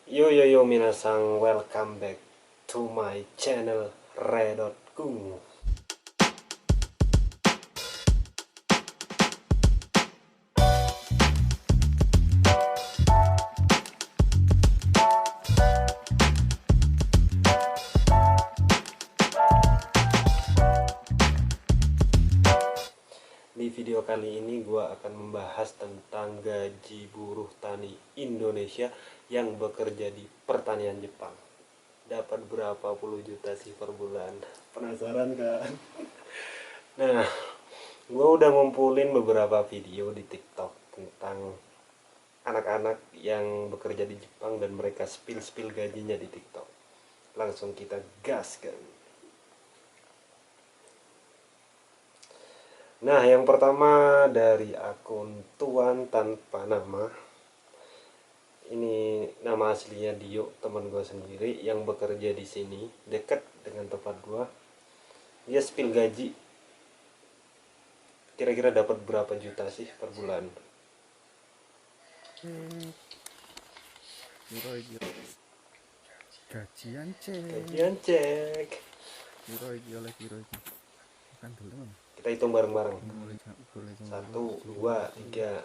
Yo yo yo minasang, welcome back to my channel Redotku. Di video kali ini gue akan membahas tentang gaji buruh tani Indonesia yang bekerja di pertanian Jepang. Dapat berapa puluh juta sih per bulan? Penasaran kan? Nah, gue udah ngumpulin beberapa video di TikTok tentang anak-anak yang bekerja di Jepang dan mereka spill gajinya di TikTok. Langsung kita gas kan. Nah, yang pertama dari akun Tuan Tanpa Nama. Ini nama aslinya Dio, teman gue sendiri yang bekerja di sini, dekat dengan tempat gue. Dia spill gaji. Kira-kira dapat berapa juta sih per bulan? Gajian cek. Gajian cek. Piro iki oleh piro iki? Kan dulu. Kita hitung bareng-bareng. Boleh 1, 2, 3,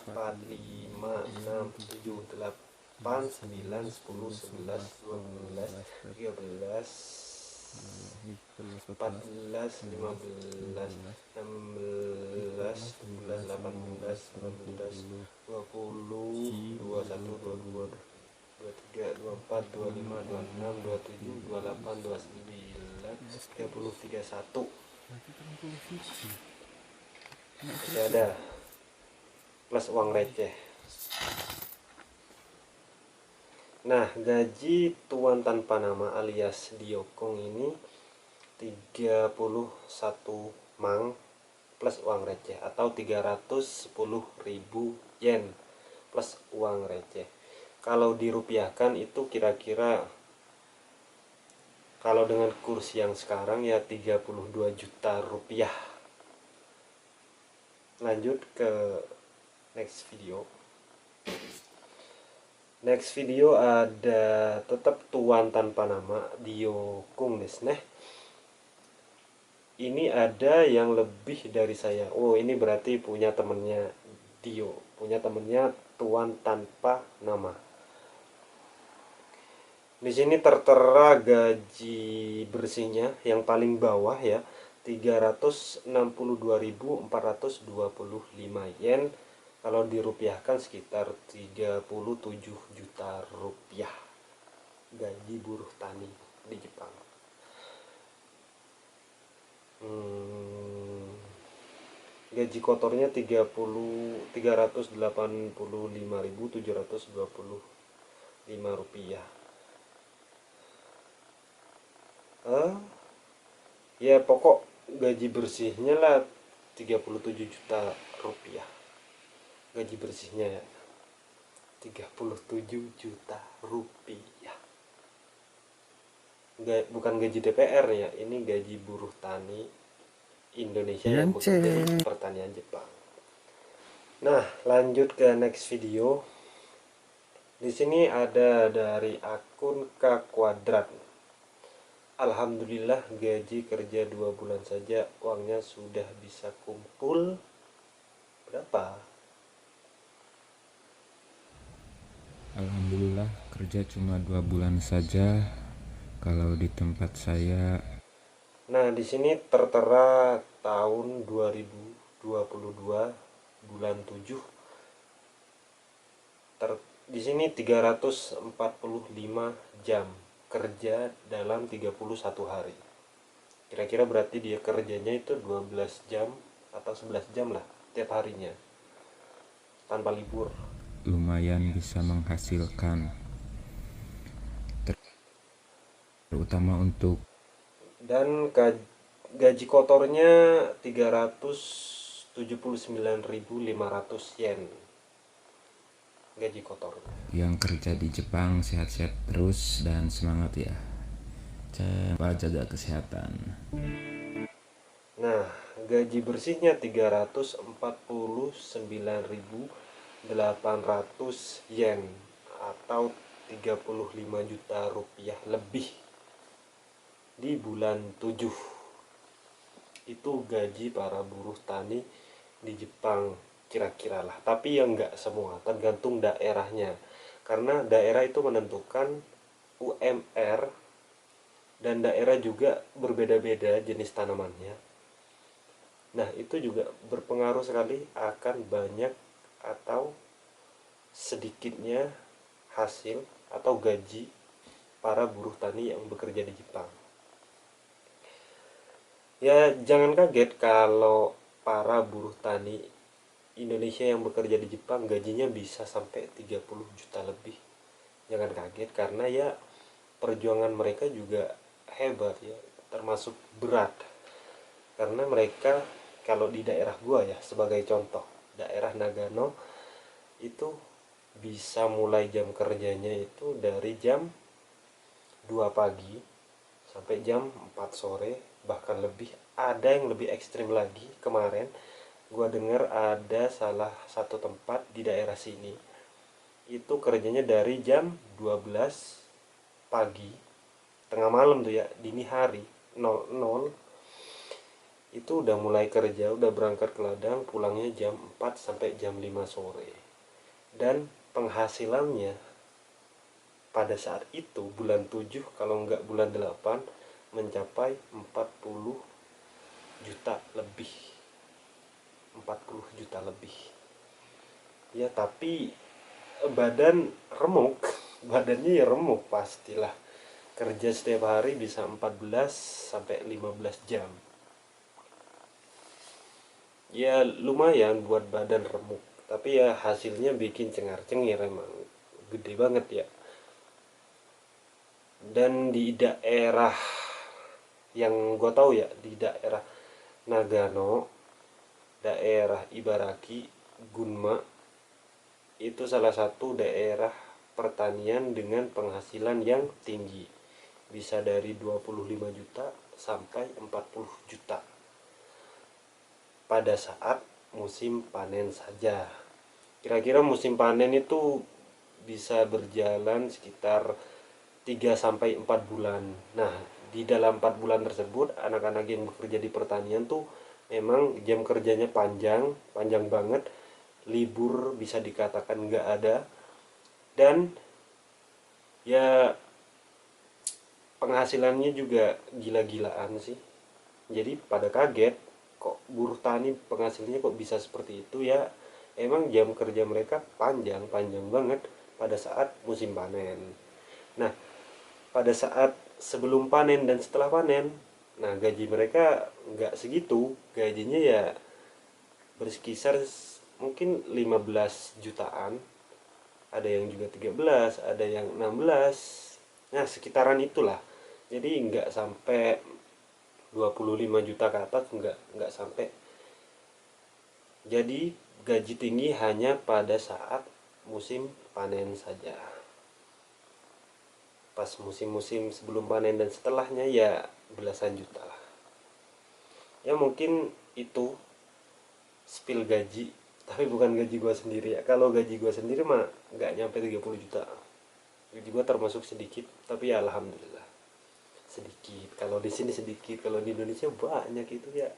4, 5, 6, 7, 8, 9, 10, 11, 12, 13, 14, 15, 16, 17, 18, 19, 20, 21, 22, 23, 24, 25, 26, 27, 28, 29, 30, 31. Masih ada plus uang receh. Nah, gaji Tuan Tanpa Nama alias Diokong ini 31 mang plus uang receh atau 310.000 yen plus uang receh. Kalau dirupiahkan itu kira-kira, kalau dengan kurs yang sekarang ya 32 juta rupiah. Lanjut ke next video. Next video ada tetap Tuan Tanpa Nama Dio Kung desu. Ini ada yang lebih dari saya. Oh, ini berarti punya temennya Dio, punya temennya Tuan Tanpa Nama. Di sini tertera gaji bersihnya yang paling bawah ya, 362.425 yen. Kalau dirupiahkan sekitar 37 juta rupiah. Gaji buruh tani di Jepang. Gaji kotornya 385.725 rupiah. Ya pokok gaji bersihnya lah 37 juta rupiah. Gaji bersihnya ya 37 juta rupiah. Bukan gaji DPR ya, ini gaji buruh tani Indonesia yang bekerja di pertanian Jepang. Nah, lanjut ke next video. Di sini ada dari akun K Kuadrat. Alhamdulillah gaji kerja 2 bulan saja uangnya sudah bisa kumpul berapa? Alhamdulillah kerja cuma 2 bulan saja. Kalau di tempat saya. Nah, di sini tertera tahun 2022 bulan 7. Di sini 345 jam kerja dalam 31 hari. Kira-kira berarti dia kerjanya itu 12 jam atau 11 jam lah tiap harinya. Tanpa libur. Lumayan bisa menghasilkan. Terutama untuk. Dan gaji kotornya 379.500 yen. Gaji kotornya. Yang kerja di Jepang sehat-sehat terus dan semangat ya. Coba jaga kesehatan. Nah, gaji bersihnya 349.800 yen atau 35 juta rupiah lebih di bulan 7. Itu gaji para buruh tani di Jepang kira-kira lah, tapi ya nggak semua, tergantung daerahnya, karena daerah itu menentukan UMR, dan daerah juga berbeda-beda jenis tanamannya. Nah, itu juga berpengaruh sekali akan banyak atau sedikitnya hasil atau gaji para buruh tani yang bekerja di Jepang. Ya, jangan kaget kalau para buruh tani Indonesia yang bekerja di Jepang gajinya bisa sampai 30 juta lebih. Jangan kaget, karena ya perjuangan mereka juga hebat ya, termasuk berat. Karena mereka, kalau di daerah gua ya, sebagai contoh, daerah Nagano itu bisa mulai jam kerjanya itu dari jam 2 pagi sampai jam 4 sore, bahkan lebih. Ada yang lebih ekstrim lagi. Kemarin gua dengar ada salah satu tempat di daerah sini itu kerjanya dari jam 12 pagi, tengah malam tuh ya, dini hari 00, itu udah mulai kerja, udah berangkat ke ladang, pulangnya jam 4 sampai jam 5 sore. Dan penghasilannya pada saat itu bulan 7, kalau nggak bulan 8, mencapai 40 juta lebih. 40 juta lebih. Ya, tapi badan remuk. Badannya ya remuk pastilah. Kerja setiap hari bisa 14 sampai 15 jam. Ya lumayan buat badan remuk, tapi ya hasilnya bikin cengar-cengir, emang gede banget ya. Dan di daerah yang gue tahu ya, di daerah Nagano, daerah Ibaraki, Gunma, itu salah satu daerah pertanian dengan penghasilan yang tinggi, bisa dari 25 juta sampai 40 juta pada saat musim panen saja. Kira-kira musim panen itu bisa berjalan sekitar 3 sampai 4 bulan. Nah, di dalam 4 bulan tersebut, anak-anak yang bekerja di pertanian tuh memang jam kerjanya panjang, panjang banget. Libur bisa dikatakan nggak ada. Dan ya penghasilannya juga gila-gilaan sih. Jadi pada kaget, kok buruh tani penghasilannya kok bisa seperti itu ya. Emang jam kerja mereka panjang banget pada saat musim panen. Nah, pada saat sebelum panen dan setelah panen, nah gaji mereka nggak segitu. Gajinya ya berkisar mungkin 15 jutaan, ada yang juga 13, ada yang 16. Nah, sekitaran itulah. Jadi nggak sampai 25 juta ke atas, nggak sampai. Jadi gaji tinggi hanya pada saat musim panen saja. Pas musim-musim sebelum panen dan setelahnya ya belasan juta lah. Ya mungkin itu spill gaji, tapi bukan gaji gua sendiri ya. Kalau gaji gua sendiri mah nggak nyampe 30 juta. Gaji gua termasuk sedikit, tapi ya alhamdulillah sedikit. Kalau di sini sedikit, kalau di Indonesia banyak itu ya.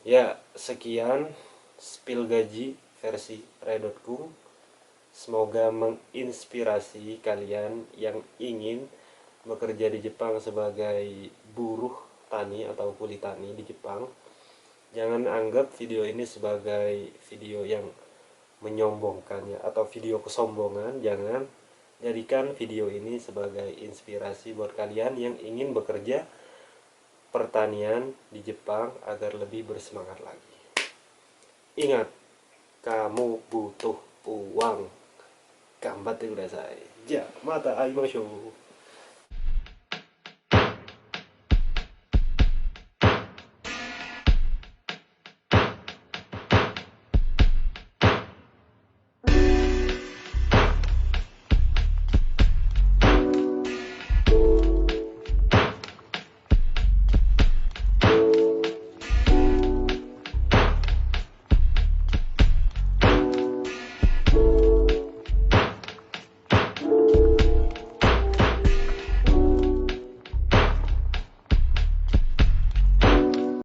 Ya sekian spill gaji versi Ray.ku. Semoga menginspirasi kalian yang ingin bekerja di Jepang sebagai buruh tani atau kuli tani di Jepang. Jangan anggap video ini sebagai video yang menyombongkan ya, atau video kesombongan. Jangan. Jadikan video ini sebagai inspirasi buat kalian yang ingin bekerja pertanian di Jepang agar lebih bersemangat lagi. Ingat, kamu butuh uang. 頑張ってください。じゃあまた会いましょう。